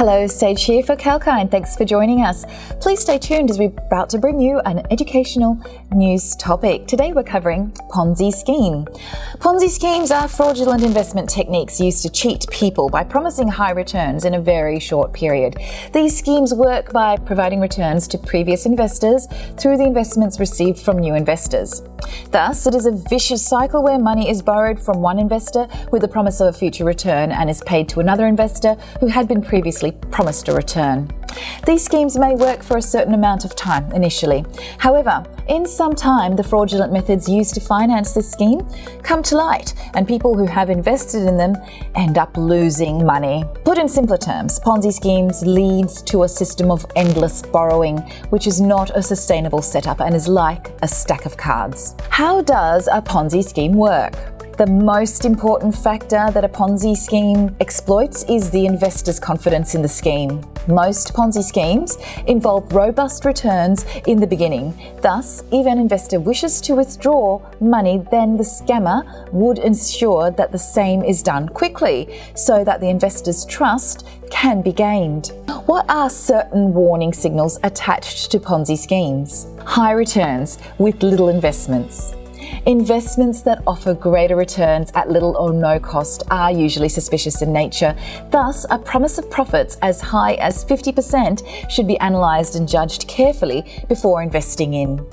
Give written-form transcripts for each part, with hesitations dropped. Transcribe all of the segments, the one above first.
Hello, Sage here for Kalkine. Thanks for joining us. Please stay tuned as we're about to bring you an educational news topic. Today we're covering Ponzi scheme. Ponzi schemes are fraudulent investment techniques used to cheat people by promising high returns in a very short period. These schemes work by providing returns to previous investors through the investments received from new investors. Thus, it is a vicious cycle where money is borrowed from one investor with the promise of a future return and is paid to another investor who had been previously promised a return. These schemes may work for a certain amount of time initially. However, in some time, the fraudulent methods used to finance this scheme come to light, and people who have invested in them end up losing money. Put in simpler terms, Ponzi schemes leads to a system of endless borrowing, which is not a sustainable setup and is like a stack of cards. How does a Ponzi scheme work? The most important factor that a Ponzi scheme exploits is the investor's confidence in the scheme. Most Ponzi schemes involve robust returns in the beginning. Thus, if an investor wishes to withdraw money, then the scammer would ensure that the same is done quickly so that the investor's trust can be gained. What are certain warning signals attached to Ponzi schemes? High returns with little investments. Investments that offer greater returns at little or no cost are usually suspicious in nature. Thus, a promise of profits as high as 50% should be analysed and judged carefully before investing in.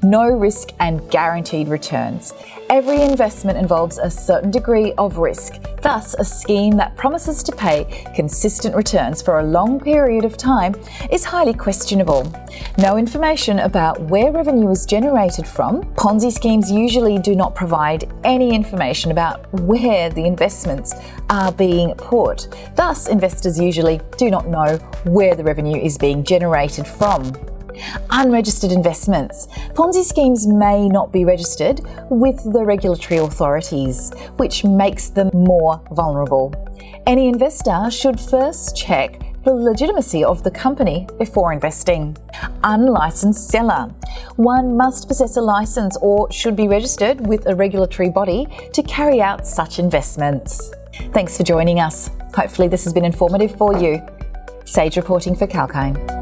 No risk and guaranteed returns. Every investment involves a certain degree of risk. Thus, a scheme that promises to pay consistent returns for a long period of time is highly questionable. No information about where revenue is generated from. Ponzi schemes usually do not provide any information about where the investments are being put. Thus, investors usually do not know where the revenue is being generated from. Unregistered investments. Ponzi schemes may not be registered with the regulatory authorities, which makes them more vulnerable. Any investor should first check the legitimacy of the company before investing. Unlicensed seller. One must possess a license or should be registered with a regulatory body to carry out such investments. Thanks for joining us. Hopefully this has been informative for you. Sage reporting for Kalkine.